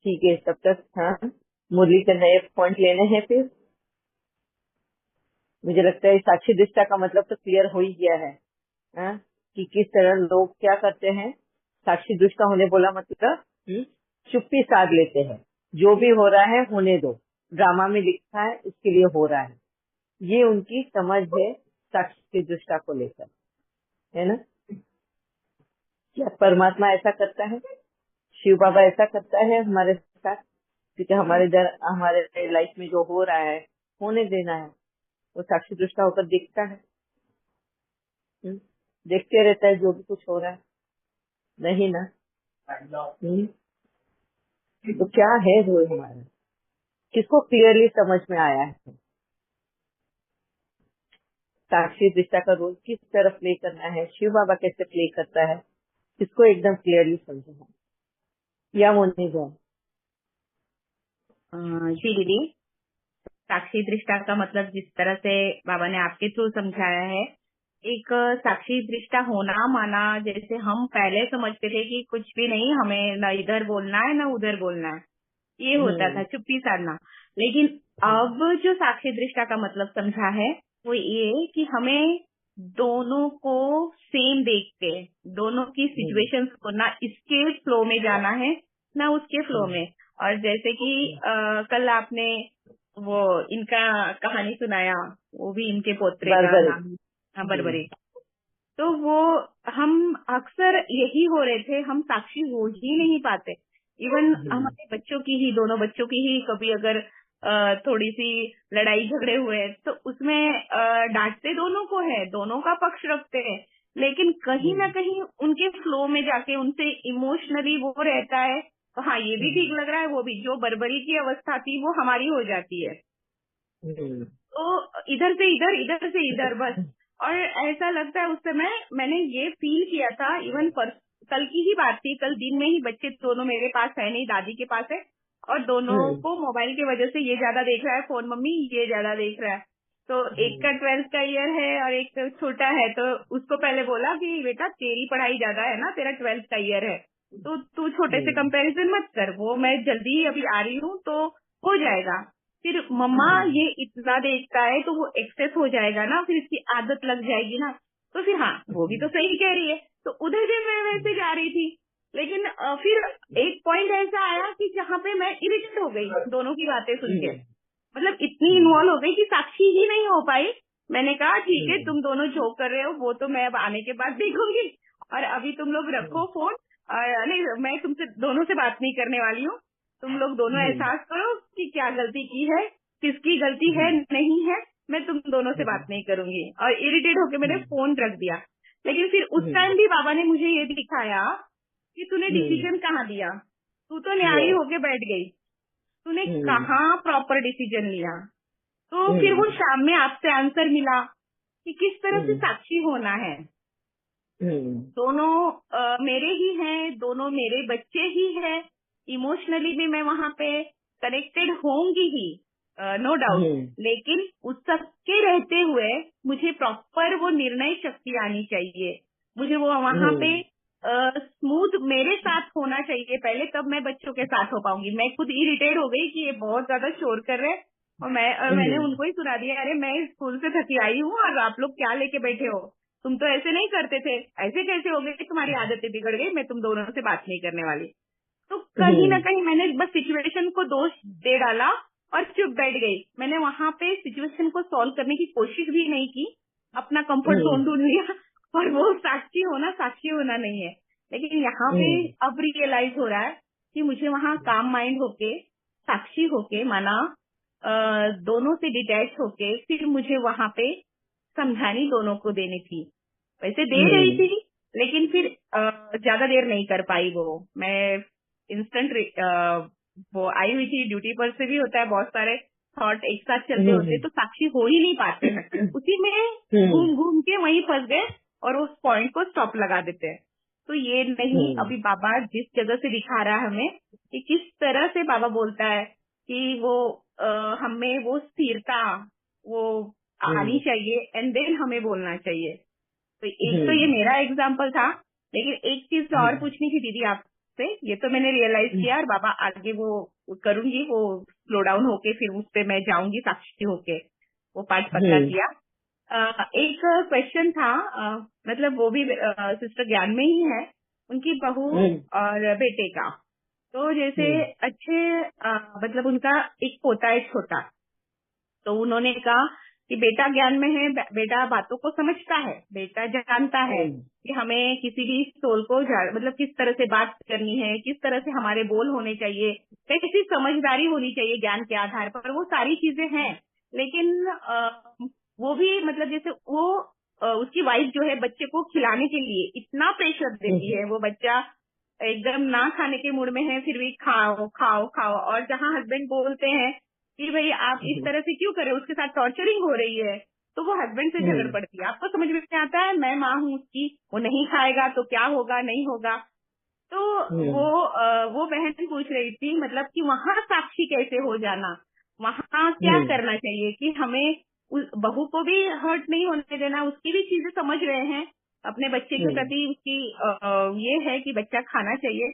ठीक है, तब तक हाँ मुरली के नए पॉइंट लेने हैं फिर। मुझे लगता है साक्षी दृष्टा का मतलब तो क्लियर हो ही गया है, हाँ? कि किस तरह लोग क्या करते हैं। साक्षी दृष्टा होने बोला मतलब चुप्पी साध लेते हैं, जो भी हो रहा है होने दो, ड्रामा में लिखा है इसके लिए हो रहा है, ये उनकी समझ है साक्षी दृष्टा को लेकर, है ना। क्या परमात्मा ऐसा करता है, शिव बाबा ऐसा करता है हमारे साथ? क्योंकि हमारे लाइफ में जो हो रहा है होने देना है, वो साक्षी दृष्टा होकर देखता है, हम्म, देखते रहता है जो भी कुछ हो रहा है, नहीं ना। तो क्या है रोल हमारा, किसको क्लियरली समझ में आया है साक्षी दृष्टा का रोल किस तरह प्ले करना है, शिव बाबा कैसे प्ले करता है, किसको एकदम क्लियरली समझना है, या वो नहीं जाए। जी दीदी, साक्षी दृष्टा का मतलब जिस तरह से बाबा ने आपके थ्रू समझाया है, एक साक्षी दृष्टा होना माना जैसे हम पहले समझते थे कि कुछ भी नहीं, हमें न इधर बोलना है न उधर बोलना है, ये होता था, चुप्पी साधना। लेकिन अब जो साक्षी दृष्टा का मतलब समझा है वो ये कि हमें दोनों को सेम देख के, दोनों की सिचुएशंस को ना इसके फ्लो में जाना है ना उसके फ्लो में। और जैसे कि कल आपने वो इनका कहानी सुनाया, वो भी इनके पोत्रे का बरबरी। नाम, हाँ, बरबरी। तो वो हम अक्सर यही हो रहे थे, हम साक्षी हो ही नहीं पाते। इवन हमारे बच्चों की ही, दोनों बच्चों की ही कभी अगर थोड़ी सी लड़ाई झगड़े हुए तो उसमें डांटते दोनों को है, दोनों का पक्ष रखते हैं, लेकिन कहीं ना कहीं उनके फ्लो में जाके उनसे इमोशनली वो रहता है, तो हाँ ये भी ठीक लग रहा है, वो भी, जो बर्बरी की अवस्था थी वो हमारी हो जाती है। तो इधर से इधर, इधर से इधर, बस। और ऐसा लगता है, उस समय मैंने ये फील किया था, इवन कल की ही बात थी, कल दिन में ही बच्चे दोनों मेरे पास है नहीं, दादी के पास है, और दोनों को मोबाइल की वजह से ये ज्यादा देख रहा है फोन, मम्मी ये ज्यादा देख रहा है। तो एक का 12th का ईयर है और एक छोटा है, तो उसको पहले बोला कि बेटा तेरी पढ़ाई ज्यादा है ना, तेरा 12th का ईयर है, तो तू छोटे से कंपैरिजन मत कर, वो मैं जल्दी ही अभी आ रही हूँ तो हो जाएगा। फिर मम्मा ये इतना देखता है तो वो एक्सेस हो जाएगा ना, फिर इसकी आदत लग जाएगी ना, तो फिर हाँ वो भी तो सही कह रही है। तो उधर भी मैं वैसे जा रही थी, लेकिन फिर एक पॉइंट ऐसा आया कि जहाँ पे मैं इरिटेट हो गई दोनों की बातें सुन के, मतलब इतनी इन्वॉल्व हो गई कि साक्षी ही नहीं हो पाई। मैंने कहा ठीक है, तुम दोनों जो कर रहे हो वो तो मैं अब आने के बाद देखूंगी, और अभी तुम लोग रखो फोन, नहीं मैं तुमसे दोनों से बात नहीं करने वाली हूँ, तुम लोग दोनों एहसास करो कि क्या गलती की है, किसकी गलती है नहीं है, मैं तुम दोनों से बात नहीं करूंगी। और इरिटेट होकर मैंने फोन रख दिया। लेकिन फिर उस टाइम भी बाबा ने मुझे ये दिखाया कि तूने डिसीजन कहाँ दिया, तू तो न्यायी होके बैठ गई, तूने कहाँ प्रॉपर डिसीजन लिया। तो फिर वो शाम में आपसे आंसर मिला कि किस तरह से साक्षी होना है। दोनों मेरे ही हैं, दोनों मेरे बच्चे ही हैं, इमोशनली भी मैं वहाँ पे कनेक्टेड होंगी ही, नो डाउट, लेकिन उस सब के रहते हुए मुझे प्रॉपर वो निर्णय शक्ति आनी चाहिए, मुझे वो वहाँ पे स्मूथ मेरे साथ होना चाहिए पहले, तब मैं बच्चों के साथ हो पाऊंगी। मैं खुद इरिटेट हो गई कि ये बहुत ज्यादा शोर कर रहे हैं, और मैंने उनको ही सुना दिया, अरे मैं स्कूल से थकी आई हूँ और आप लोग क्या लेके बैठे हो, तुम तो ऐसे नहीं करते थे, ऐसे कैसे हो गए कि तुम्हारी आदतें बिगड़ गई, मैं तुम दोनों से बात नहीं करने वाली। तो कहीं ना कहीं मैंने बस सिचुएशन को दोष दे डाला और चुप बैठ गई। मैंने वहाँ पे सिचुएशन को सॉल्व करने की कोशिश भी नहीं की, अपना कंफर्ट जोन ढूंढ लिया, और वो साक्षी होना नहीं है। लेकिन यहाँ पे अब रियलाइज हो रहा है कि मुझे वहाँ काम माइंड होके, साक्षी होके, माना दोनों से डिटैच होके, फिर मुझे वहाँ पे समझानी दोनों को देनी थी। वैसे दे रही थी, लेकिन फिर ज्यादा देर नहीं कर पाई वो। मैं इंस्टेंट वो आई हुई थी, ड्यूटी पर से भी होता है, बहुत सारे थॉट एक साथ चलते होते, तो साक्षी हो ही नहीं पाते हैं, उसी में घूम घूम के वहीं फंस गए और उस पॉइंट को स्टॉप लगा देते हैं। तो ये नहीं, अभी बाबा जिस जगह से दिखा रहा है हमें कि किस तरह से बाबा बोलता है कि वो हमें वो स्थिरता वो आनी चाहिए, एंड देन हमें बोलना चाहिए। तो एक तो ये मेरा एग्जाम्पल था, लेकिन एक चीज और पूछनी थी दीदी आप से, ये तो मैंने रियलाइज किया और बाबा आगे वो करूंगी, वो स्लो डाउन होके फिर उस पे मैं जाऊंगी साक्षी होके, वो पाठ पक्का किया। एक क्वेश्चन था, मतलब वो भी सिस्टर ज्ञान में ही है, उनकी बहू और बेटे का। तो जैसे अच्छे मतलब उनका एक पोता है छोटा, तो उन्होंने कहा कि बेटा ज्ञान में है, बेटा बातों को समझता है, बेटा जानता है कि हमें किसी भी सोल को मतलब किस तरह से बात करनी है, किस तरह से हमारे बोल होने चाहिए, कैसी समझदारी होनी चाहिए ज्ञान के आधार पर, वो सारी चीजें हैं। लेकिन वो भी मतलब जैसे वो उसकी वाइफ जो है बच्चे को खिलाने के लिए इतना प्रेशर देती है, वो बच्चा एकदम ना खाने के मूड में है फिर भी खाओ खाओ खाओ, और जहाँ हस्बैंड बोलते हैं कि भाई आप इस तरह से क्यों कर रहे हो, उसके साथ टॉर्चरिंग हो रही है, तो वो हस्बैंड से झगड़ पड़ती है। आपको समझ में आता है, मैं माँ हूँ उसकी, वो नहीं खाएगा तो क्या होगा, नहीं होगा। तो वो बहन पूछ रही थी मतलब कि वहाँ साक्षी कैसे हो जाना, वहाँ क्या करना चाहिए कि हमें उस बहू को भी हर्ट नहीं होने देना, उसकी भी चीजें समझ रहे हैं, अपने बच्चे के प्रति उसकी ये है कि बच्चा खाना चाहिए,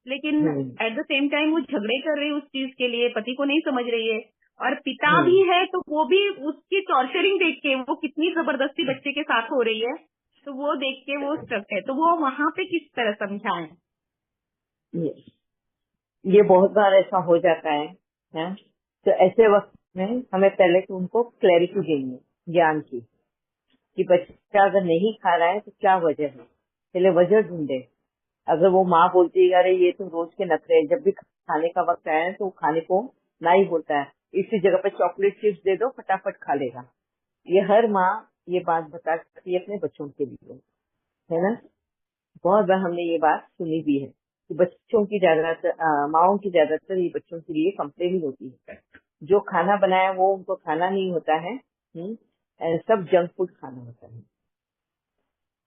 लेकिन एट द सेम टाइम वो झगड़े कर रही है उस चीज के लिए, पति को नहीं समझ रही है, और पिता भी है तो वो भी उसकी टॉर्चरिंग देख के, वो कितनी जबरदस्ती बच्चे के साथ हो रही है, तो वो देख के वो स्ट्रक है, तो वो वहाँ पे किस तरह समझाएं। ये बहुत बार ऐसा हो जाता है? तो ऐसे वक्त में हमें पहले तो उनको क्लैरिटी देनी है ज्ञान की, कि बच्चा अगर नहीं खा रहा है तो क्या वजह है, पहले वजह ढूंढे। अगर वो माँ बोलती है अरे ये तो रोज के नखरे हैं, जब भी खाने का वक्त आया है तो खाने को ना ही बोलता है, इसी जगह पे चॉकलेट चिप्स दे दो फटाफट खा लेगा, ये हर माँ ये बात बताती है अपने बच्चों के लिए, है ना। बहुत बार हमने ये बात सुनी भी है कि बच्चों की ज्यादातर माओं की ज्यादातर ये बच्चों के लिए कंप्लेन होती है, जो खाना बनाया वो उनको खाना नहीं होता है, सब जंक फूड खाना होता है।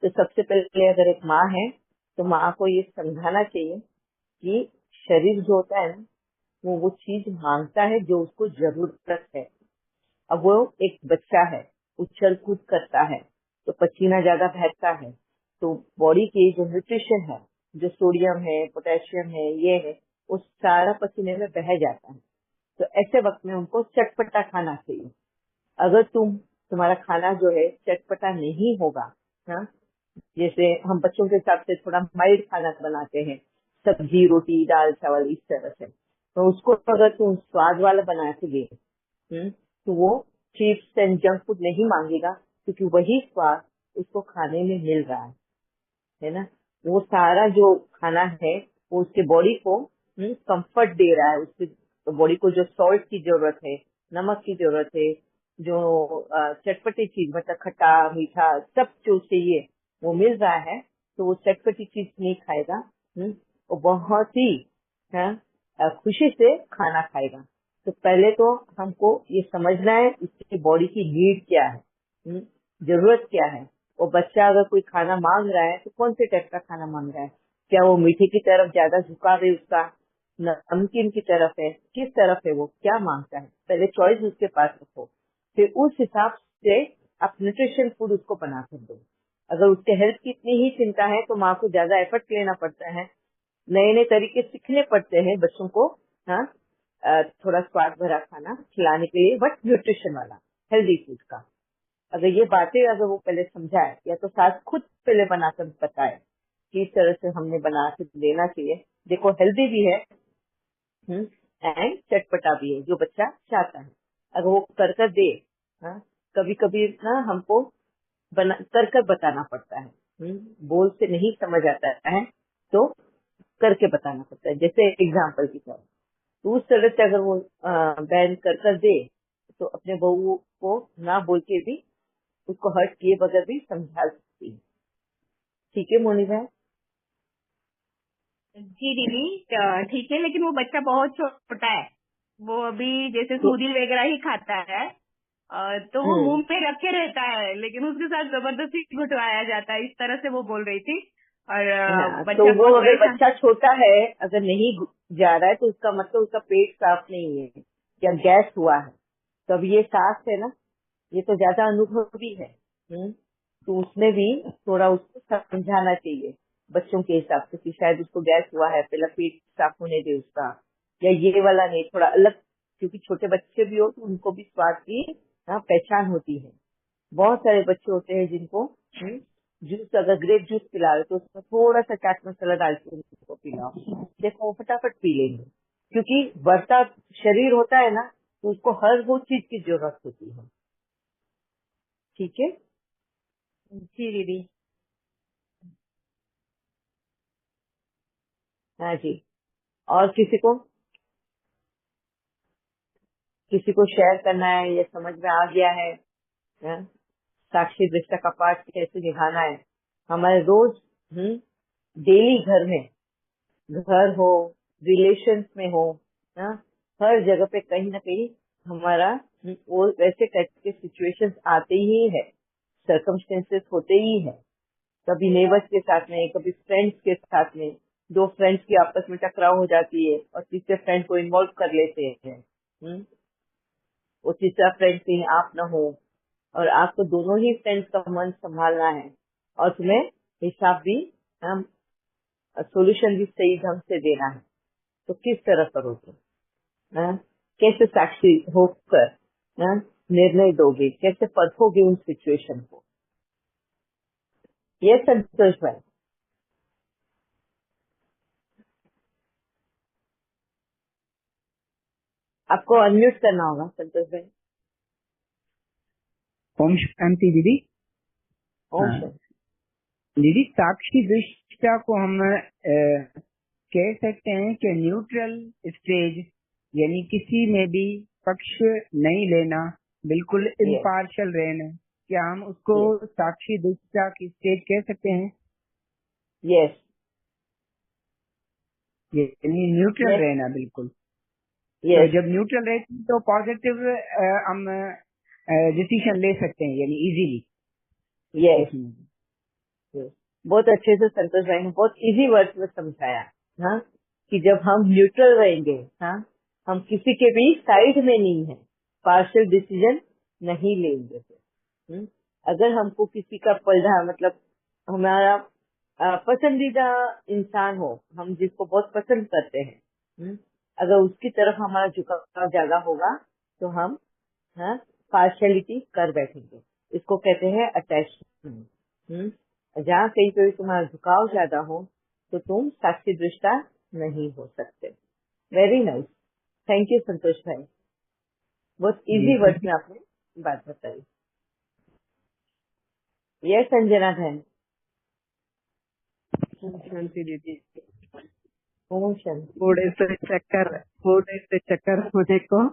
तो सबसे पहले अगर एक माँ है तो माँ को ये समझाना चाहिए कि शरीर जो होता है ना, वो चीज मांगता है जो उसको जरूरत है। अब वो एक बच्चा है, उछल कूद करता है तो पसीना ज्यादा बहता है, तो बॉडी की जो न्यूट्रिशन है, जो सोडियम है, पोटेशियम है, ये है, वो सारा पसीने में बह जाता है। तो ऐसे वक्त में उनको चटपटा खाना चाहिए। अगर तुम्हारा खाना जो है चटपटा नहीं होगा, हाँ, जैसे हम बच्चों के हिसाब से थोड़ा माइल्ड खाना बनाते हैं, सब्जी रोटी दाल चावल इस तरह से, तो उसको अगर तुम स्वाद वाला बना के दे, तो वो चिप्स एंड जंक फूड नहीं मांगेगा, क्योंकि वही स्वाद उसको खाने में मिल रहा है ना। वो सारा जो खाना है वो उसके बॉडी को कंफर्ट दे रहा है, उसके बॉडी को जो सॉल्ट की जरूरत है, नमक की जरूरत है, जो चटपटी चीज मतलब खट्टा मीठा सब जो चाहिए वो मिल रहा है, तो वो चटपटी चीज नहीं खाएगा, वो बहुत ही खुशी से खाना खाएगा। तो पहले तो हमको ये समझना है इसकी बॉडी की नीड क्या है, जरूरत क्या है। वो बच्चा अगर कोई खाना मांग रहा है तो कौन से टाइप का खाना मांग रहा है, क्या वो मीठे की तरफ ज्यादा झुकाव है उसका, नमकीन की तरफ है, किस तरफ है, वो क्या मांगता है, पहले चॉइस उसके पास रखो, फिर उस हिसाब से आप न्यूट्रिशन फूड उसको बना कर दो। अगर उसके हेल्थ की इतनी ही चिंता है तो माँ को ज्यादा एफर्ट लेना पड़ता है, नए नए तरीके सीखने पड़ते हैं बच्चों को, हाँ, थोड़ा स्वाद भरा खाना खिलाने के लिए, बट न्यूट्रिशन वाला हेल्दी फूड का। अगर ये बातें अगर वो पहले समझाए, या तो सास खुद पहले बनाकर बताए कि इस तरह से हमने बना के देना चाहिए, देखो हेल्दी भी है एंड चटपटा भी है जो बच्चा चाहता है। अगर वो कर कर दे, हाँ, कभी कभी ना हमको कर कर बताना पड़ता है, बोल से नहीं समझ आता है तो करके बताना पड़ता है, जैसे एग्जाम्पल की तरह। तो उस तरह से अगर वो बैन कर दे तो अपने बहू को ना बोल के भी उसको हर्ट किए बगैर भी समझा सकती है। ठीक है मोनी भाई? जी दीदी ठीक है, लेकिन वो बच्चा बहुत छोटा है, वो अभी जैसे तो स्मूदी वगैरह ही खाता है, तो वो मुंह पे रखे रहता है, लेकिन उसके साथ जबरदस्ती घुटवाया जाता है, इस तरह से वो बोल रही थी। और हाँ, तो बच्चा वो बहुत अगर परेशान। बच्चा छोटा है, अगर नहीं जा रहा है तो उसका मतलब उसका पेट साफ नहीं है या गैस हुआ है, तो अब ये सास है ना, ये तो ज्यादा अनुभवी है, तो उसने भी थोड़ा उसको समझाना चाहिए, बच्चों के हिसाब से कि शायद उसको गैस हुआ है, पहला पेट साफ होने दे उसका, या ये वाला नहीं, थोड़ा अलग, क्योंकि छोटे बच्चे भी हो तो उनको भी स्वाद की पहचान होती है। बहुत सारे बच्चे होते हैं जिनको जूस, अगर ग्रेप जूस पिला रहे तो उसमें थोड़ा सा चाट मसाला डाल के उनको पिलाओ, देखो वो फटाफट पी लेंगे, क्योंकि बढ़ता शरीर होता है ना, तो उसको हर वो चीज की जरूरत होती है। ठीक है जी दीदी। हाँ जी। और किसी को शेयर करना है, ये समझ में आ गया है, हाँ? साक्षी दृष्टा का पाठ कैसे निभाना है हमारे रोज डेली घर में, घर हो, रिलेशंस में हो, हाँ? हर जगह पे कहीं ना कहीं हमारा वो वैसे करके सिचुएशंस आते ही है, सर्कमस्टेंसेस होते ही है, कभी नेबर्स के साथ में, कभी फ्रेंड्स के साथ में, दो फ्रेंड्स की आपस में टकराव हो जाती है और तीसरे फ्रेंड को इन्वॉल्व कर लेते हैं, वो तीसरा फ्रेंड कहीं आप ना हो, और आपको दोनों ही फ्रेंड्स का मन संभालना है, और तुम्हें हिसाब भी, सोल्यूशन भी सही ढंग से देना है, तो किस तरह करोगे, हाँ? कैसे साक्षी होकर हाँ, निर्णय दोगे, कैसे परखोगे उन सिचुएशन को। ये संतोष भाई, आपको अनम्यूट करना होगा संतोष भाई। ओम शांति दीदी। ओम हाँ, शांति। दीदी साक्षी दृष्टा को हम कह सकते हैं कि न्यूट्रल स्टेज, यानी किसी में भी पक्ष नहीं लेना, बिल्कुल यस इम्पार्शियल रहना, क्या हम उसको यस साक्षी दृष्टा की स्टेज कह सकते हैं? यस यानी न्यूट्रल यस रहना बिल्कुल। तो यस जब न्यूट्रल रहते हैं तो पॉजिटिव हम डिसीजन ले सकते हैं, यानी इजीली यस। उसमें। बहुत अच्छे से संतोष भाई ने बहुत इजी वर्ड्स में समझाया, हाँ, कि जब हम न्यूट्रल रहेंगे, हाँ, हम किसी के भी साइड में नहीं है, पार्शियल डिसीजन नहीं लेंगे फिर। अगर हमको किसी का पलड़ा, मतलब हमारा पसंदीदा इंसान हो, हम जिसको बहुत पसंद करते हैं, अगर उसकी तरफ हमारा झुकाव ज्यादा होगा तो हम पार्शियलिटी कर बैठेंगे, इसको कहते हैं अटैचमेंट। जहाँ कहीं पे भी तुम्हारा झुकाव ज्यादा हो तो तुम साक्षी दृष्टा नहीं हो सकते। वेरी नाइस, थैंक यू संतोष भाई, बहुत इजी वर्ड्स में आपने बात बताई। यस संजना बहन। शांति दीदी। ओम शांति। थोड़े से चक्कर होने को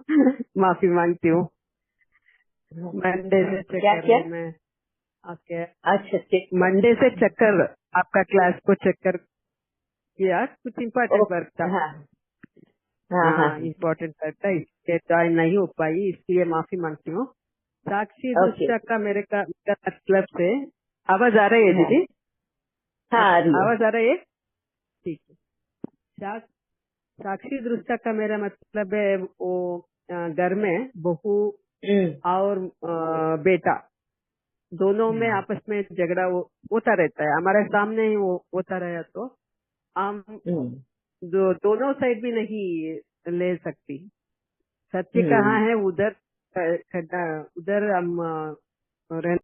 माफी मांगती हूँ। मंडे से क्या चक्कर क्या? है, मैं आपके अच्छा ठीक। मंडे से चक्कर, आपका क्लास को चक्कर किया, कुछ इम्पोर्टेंट वर्क था। हाँ हाँ हाँ इम्पोर्टेंट वर्क था, इसके ज्वाइन नहीं हो पाई, इसलिए माफी मांगती हूँ। साक्षी ओके। दृष्टा का मेरे का मतलब से आवाज आ रही है हाँ दीदी? हाँ आ रही है। आवाज आ रही है? ठीक है। साक्षी दृष्टा का मेरा मतलब है वो घर में बहू और बेटा दोनों में आपस में झगड़ा होता रहता है, हमारे सामने ही वो होता रहा, तो हम दोनों साइड भी नहीं ले सकती। सत्य कहाँ है उधर हम